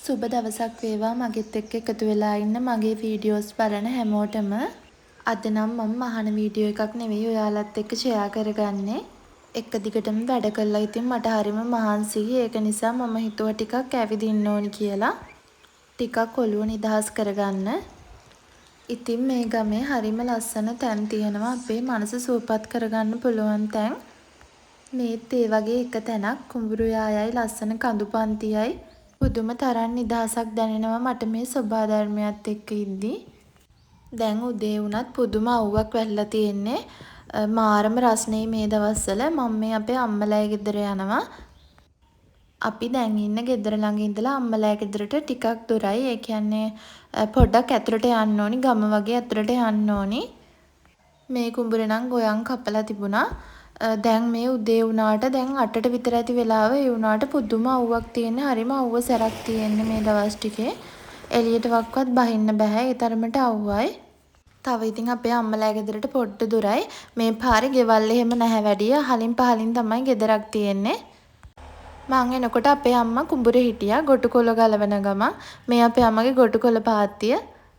සුබ දවසක් වේවා මගෙත් එක්ක එකතු වෙලා ඉන්න මගේ වීඩියෝස් බලන හැමෝටම. අද නම් මම මහන වීඩියෝ එකක් නෙවෙයි ඔයාලත් එක්ක ෂෙයා කරගන්නේ. එක දිගටම වැඩ කළා ඉතින් මට හරිම මහන්සියි. ඒක නිසා මම හිතුවා ටිකක් ඇවිදින්න ඕනි කියලා. ටිකක් ඔළුව නිදහස් කරගන්න. ඉතින් මේ ගමේ හරිම ලස්සන තැන් තියෙනවා අපේ මනස සුවපත් කරගන්න පුළුවන් තැන්. මේත් ඒ වගේ එක තැනක් කුඹුරු යායයි ලස්සන කඳු පන්තියයි පුදුම තරම් නිදහසක් දැනෙනවා මට මේ සොබාධර්මයත් එක්ක ඉද්දී. දැන් උදේ වුණත් පුදුම අවුවක් වැහිලා තියෙන්නේ. මාරම රස්නේ මේ දවස්වල මම මේ අපේ අම්මලාගේ ගෙදර යනවා. අපි දැන් ඉන්න ගෙදර ළඟ ඉඳලා අම්මලාගේ ගෙදරට ටිකක් දුරයි. ඒ කියන්නේ පොඩ්ඩක් ඇතුළට යන්න ඕනි. ගම වගේ ඇතුළට යන්න ඕනි. මේ කුඹුරේ නම් ගොයන් කපලා තිබුණා. දැන් මේ උදේ වුණාට දැන් 8ට විතර ඇති වෙලාව. ඒ වුණාට පුදුම අවුවක් තියෙන්නේ. හරිම අවුව සැරක් තියෙන්නේ මේ දවස් ටිකේ. එළියට වක්වත් බහින්න බෑ. ඒ තරමට අවුවයි. තව ඉතින් අපේ අම්මලාගේ ගෙදරට පොඩ්ඩ දුරයි. මේ පාරේ ගෙවල් එහෙම නැහැ වැඩිය. අහලින් පහලින් තමයි ගෙදරක් තියෙන්නේ. මං එනකොට අපේ අම්මා කුඹුරේ හිටියා. ගොටුකොළ ගලවන ගමන් මේ අපේ අම්මගේ ගොටුකොළ පාත්තිය.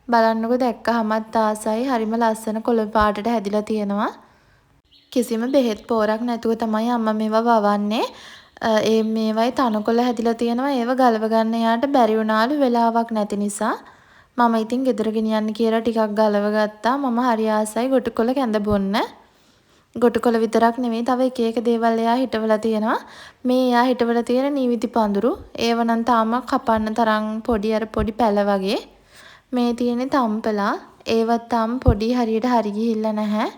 බලන්නකෝ දැක්කහමත් ආසයි. හරිම ලස්සන කොළ පාටට හැදිලා තියෙනවා. කිසිම බෙහෙත් පෝරක් නැතුව තමයි අම්මා මේවා වවන්නේ. ඒ මේවයි තනකොළ හැදිලා තියෙනවා. ඒව ගලව ගන්න යාට බැරි වුණාලු වෙලාවක් නැති නිසා. මම ඉතින් ගෙදර ගෙනියන්න කියලා ටිකක් ගලව ගත්තා. මම හරි ආසයි ගොටුකොළ කැඳ බොන්න. ගොටුකොළ විතරක් නෙමෙයි තව එක එක දේවල් එයා හිටවලා තියෙනවා. මේ එයා හිටවලා තියෙන නීවිති පඳුරු. ඒව නම් තාම කපන්න තරම් පොඩි පැල වගේ. මේ තියෙන්නේ තම්පලා. ඒවත් තාම පොඩි හරියට හරි ගිහිල්ලා නැහැ.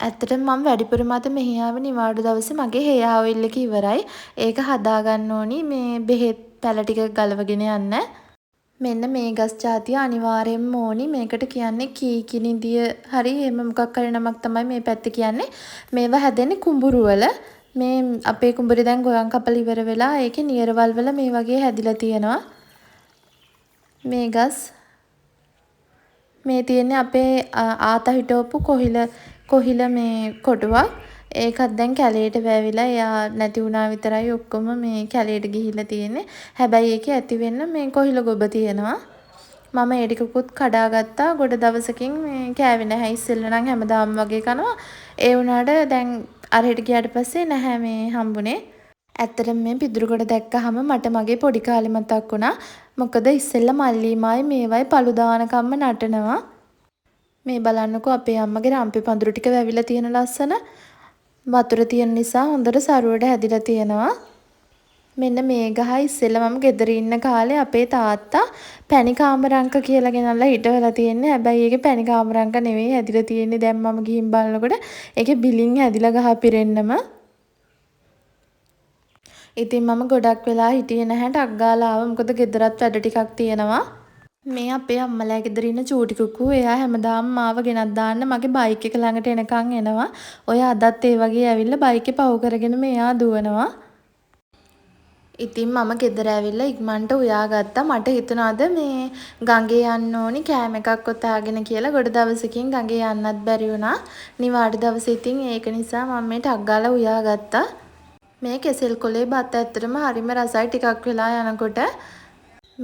ඇත්තටම මම වැඩිපුරම අද මෙහි ආවේ නිවාඩු දවසේ මගේ හේයා ඔයිල් එක ඉවරයි. ඒක හදා ගන්න ඕනි මේ බෙහෙත් පැල ටික ගලවගෙන යන්න. මෙන්න මේ ගස් జాතිය අනිවාර්යෙන්ම ඕනි. මේකට කියන්නේ කීකිනිදිය හරි එහෙම මොකක් හරි නමක් තමයි මේ පැත්තේ කියන්නේ. මේවා හැදෙන්නේ කුඹුරු වල. මේ අපේ කුඹුරේ දැන් ගොයන් කපලා ඉවර වෙලා ඒකේ නියරවල් වල මේ වගේ හැදිලා තියෙනවා. මේ ගස් මේ තියෙන්නේ අපේ ආතා හිටවපු කොහිල මේ කොටුවක්. ඒකත් දැන් කැලේට වැවිලා එයා නැති වුණා විතරයි ඔක්කොම මේ කැලේට ගිහිල්ලා තියෙන්නේ. හැබැයි ඒකේ ඇති වෙන්න මේ කොහිල ගොබ තියෙනවා. මම ඒ ටිකකුත් කඩාගත්තා. ගොඩ දවසකින් මේ කෑවේ නැහැ. ඉස්සෙල්ලා නම් හැමදාම වගේ කනවා. ඒ වුණාට දැන් අරහෙට ගියාට පස්සේ නැහැ මේ හම්බුනේ. ඇත්තටම මේ පිදුරුගොඩ දැක්කහම මට මගේ පොඩි කාලේ මතක් වුණා. මොකද ඉස්සෙල්ලා මල්ලිමායි මේවයි පළු දානකම්ම නටනවා. මේ බලන්නකෝ අපේ අම්මගේ රම්පේ පඳුරු ටික වැවිලා තියෙන ලස්සන. වතුර තියෙන නිසා හොඳට සරුවට හැදිලා තියෙනවා. මෙන්න මේ ගහ ඉස්සෙල්ලා මම ගෙදර ඉන්න කාලේ අපේ තාත්තා පැණි කාමරංක කියලා ගෙනල්ලා හිටවලා තියෙන්නේ. හැබැයි ඒකේ පැණි කාමරංක නෙවෙයි හැදිලා තියෙන්නේ. දැන් මම ගිහින් බලනකොට ඒකේ බිලින් හැදිලා ගහ පිරෙන්නම. ඉතින් මම ගොඩක් වෙලා හිටියේ නැහැ. ටක් ගාලා ආවා. මොකද ගෙදරත් වැඩ ටිකක් තියෙනවා. මේ අපේ අම්මලා ගෙදර ඉන්න චූටි කුකු එයා හැමදාම මාව ගෙනත් දාන්න මගේ බයික් එක ළඟට එනකන් එනවා. ඔය අදත් ඒ වගේ ඇවිල්ලා බයික් එක පහු කරගෙන මෙයා දුවනවා. ඉතින් මම ගෙදර ඇවිල්ලා ඉක්මනට උයාගත්තා. මට හිතුණාද මේ ගඟේ යන්න ඕනි කෑම එකක් ඔතාගෙන කියලා. ගොඩ දවසකින් ගඟේ යන්නත් බැරි වුණා. නිවාඩු දවසේ ඉතින් ඒක නිසා මම මේ ටක් ගාලා උයාගත්තා. මේ කෙසෙල් කොලේ බත් ඇත්තටම හරිම රසයි. ටිකක් වෙලා යනකොට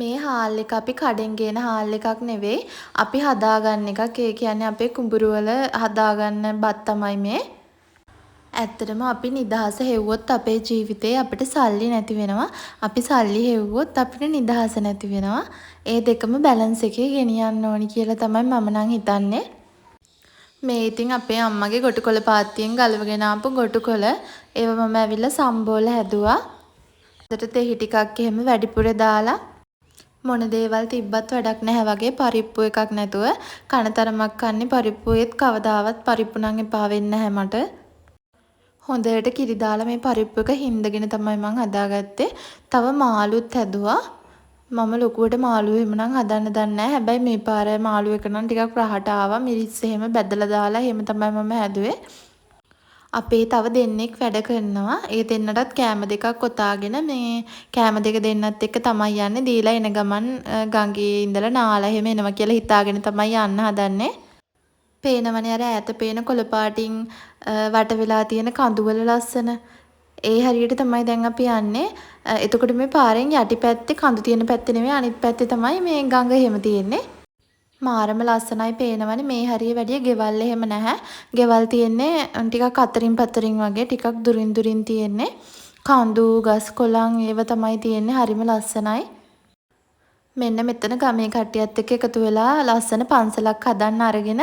මේ හාල් එක අපි කඩෙන් ගේන හාල් එකක් නෙවෙයි. අපි හදාගන්න එකක්. ඒ කියන්නේ අපේ කුඹුරු වල හදාගන්න බත් තමයි මේ. ඇත්තටම අපි නිදහස හෙව්වොත් අපේ ජීවිතේ අපිට සල්ලි නැති වෙනවා. අපි සල්ලි හෙව්වොත් අපිට නිදහස නැති වෙනවා. ඒ දෙකම බැලන්ස් එකේ ගෙනියන්න ඕනි කියලා තමයි මම නම් හිතන්නේ. මේ ඉතින් අපේ අම්මගේ ගොටුකොළ පාත්තියෙන් ගලවගෙන ආපු ගොටුකොළ. ඒව මම ඇවිල්ලා සම්බෝල හැදුවා. අදට තෙහි ටිකක් එහෙම වැඩිපුර දාලා මොන දේවල් තිබ්බත් වැඩක් නැහැ වගේ පරිප්පු එකක් නැතුව කන තරමක් කන්නේ පරිප්පුවෙත් කවදාවත් පරිප්පු නම් එපා වෙන්නේ නැහැ මට. හොඳට කිරි දාලා මේ පරිප්පු එක හින්දගෙන තමයි මං හදාගත්තේ. තව මාළුත් හැදුවා. මම ලොකුවට මාළු එහෙම නම් හදන්න දන්නේ නැහැ. හැබැයි මේ පාර මාළු එක නම් ටිකක් රහට ආවා. මිරිස් එහෙම බැදලා දාලා එහෙම තමයි මම හැදුවේ. අපේ තව දෙන්නෙක් වැඩ කරනවා. ඒ දෙන්නටත් කෑම දෙකක් ඔතාගෙන මේ කෑම දෙක දෙන්නත් එක්ක තමයි යන්නේ. දීලා එන ගමන් ගඟේ ඉඳලා නාලා එහෙම එනවා කියලා හිතාගෙන තමයි යන්න හදන්නේ. පේනවනේ අර ඈත පේන කොළ පාටින් වට වෙලා තියෙන කඳුවල ලස්සන. ඒ හරියට තමයි දැන් අපි යන්නේ. එතකොට මේ පාරෙන් යටිපැත්තේ කඳු තියෙන පැත්තේ නෙමෙයි අනිත් පැත්තේ තමයි මේ ගඟ එහෙම තියෙන්නේ. මාරම ලස්සනයි පේනවනේ මේ හරිය වැඩිය ගෙවල් එහෙම නැහැ. ගෙවල් තියෙන්නේ ටිකක් අතරින් පතරින් වගේ ටිකක් දුරින් දුරින් තියෙන්නේ. කඳු ගස් කොළන් ඒව තමයි තියෙන්නේ හරිම ලස්සනයි. මෙන්න මෙතන ගමේ කට්ටියත් එක්ක එකතු වෙලා ලස්සන පන්සලක් හදන්න අරගෙන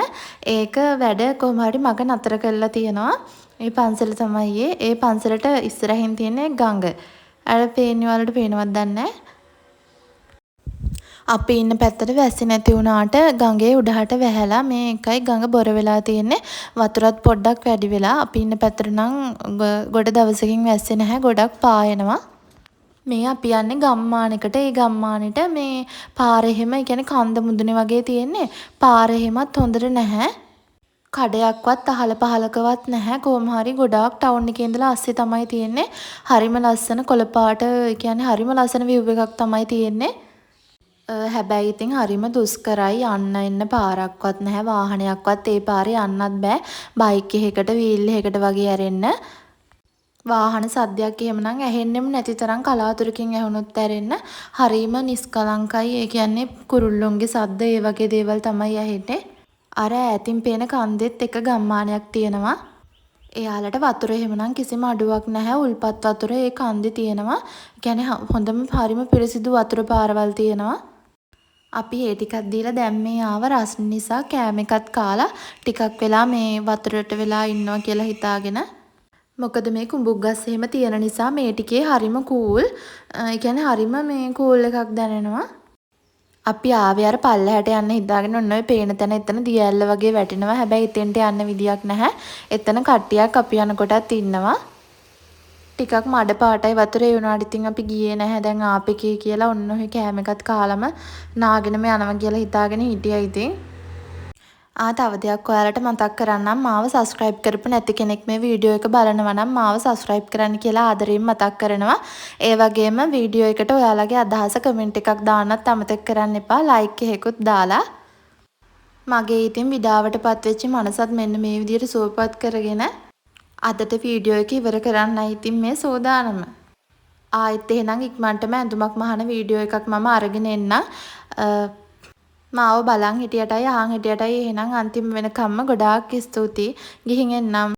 ඒක වැඩ කොහොම හරි මග නතර කරලා තියෙනවා. මේ පන්සල තමයි ඒ පන්සලට ඉස්සරහින් තියෙන ගඟ. අර පේන්නේ වලට පේනවද දන්නේ නැහැ. අපි ඉන්න පැත්තට වැස්සි නැති වුණාට ගඟේ උඩහට වැහැලා මේ එකයි ගඟ බොර වෙලා තියෙන්නේ. වතුරත් පොඩ්ඩක් වැඩි වෙලා අපි ඉන්න පැත්තට නම් ගොඩ දවසකින් වැස්සේ නැහැ. ගොඩක් පායනවා. මේ අපි යන්නේ ගම්මානයකට. ඒ ගම්මානෙට මේ පාර එහෙම කියන්නේ කන්ද මුදුනේ වගේ තියෙන්නේ. පාර එහෙමත් හොඳට නැහැ. කඩයක්වත් අහල පහලකවත් නැහැ. කොහොම හරි ගොඩාක් ටවුන් එකේ ඉඳලා අස්සේ තමයි තියෙන්නේ. හරිම ලස්සන කොළ පාට කියන්නේ හරිම ලස්සන view එකක් තමයි තියෙන්නේ. හැබැයි ඉතින් හරිම දුෂ්කරයි යන්න එන්න පාරක්වත් නැහැ වාහනයක්වත් ඒ පාරේ යන්නත් බෑ බයික් එකකට වීල් එකකට වගේ ඇරෙන්න වාහන සද්දයක් එහෙමනම් ඇහෙන්නෙම නැති තරම් කලාතුරකින් ඇහුනොත් ඇරෙන්න හරිම නිස්කලංකයි ඒ කියන්නේ කුරුල්ලොන්ගේ සද්ද ඒ වගේ දේවල් තමයි ඇහෙන්නේ අර ඈතින් පේන කන්දෙත් එක ගම්මානයක් තියෙනවා එයාලට වතුර එහෙමනම් කිසිම අඩුවක් නැහැ උල්පත් වතුර ඒ කන්දේ තියෙනවා කියන්නේ හොඳම හරිම පිරිසිදු වතුර පාරවල් තියෙනවා අපි ඒ ටිකක් දීලා දැන් මේ ආව රස්න නිසා කෑම එකත් කාලා ටිකක් වෙලා මේ වතුරට වෙලා ඉන්නවා කියලා හිතාගෙන මොකද මේ කුඹුක් ගස් එහෙම තියෙන නිසා මේ ටිකේ හරිම කූල් ඒ කියන්නේ හරිම මේ කූල් එකක් දැනෙනවා අපි ආවේ අර පල්ලෙහාට යන්න හිතාගෙන ඔන්න ඔය පේන තැන එතන දියැල්ල වගේ වැටෙනවා හැබැයි එතෙන්ට යන්න විදියක් නැහැ එතන කට්ටියක් අපි යනකොටත් ඉන්නවා ටිකක් මඩ පාටයි වතුරේ වුණාට ඉතින් අපි ගියේ නැහැ දැන් ආපෙකේ කියලා ඔන්න ඔය කෑම එකත් කාලම නාගෙනම යනවා කියලා හිතාගෙන හිටියා ඉතින් තව දෙයක් ඔයාලට මතක් කරන්නම් මාව subscribe කරපු නැති කෙනෙක් මේ වීඩියෝ එක බලනවා නම් මාව subscribe කරන්න කියලා ආදරයෙන් මතක් කරනවා ඒ වගේම වීඩියෝ එකට ඔයාලගේ අදහස කමෙන්ට් එකක් දාන්නත් අමතක කරන්න එපා like එකකුත් දාලා මගේ ඉතින් විඩාවටපත් වෙච්ච මනසත් මෙන්න මේ විදිහට සුවපත් කරගෙන අදට වීඩියෝ එක ඉවර කරන්නයි ඉතින් මේ සෝදානම. ආයෙත් එහෙනම් ඉක්මනටම ඇඳුමක් මහන වීඩියෝ එකක් මම අරගෙන එන්නම්. මාව බලන් හිටියටයි අහන් හිටියටයි එහෙනම් අන්තිම වෙනකම්ම ගොඩාක් ස්තුතියි. ගිහින් එන්නම්.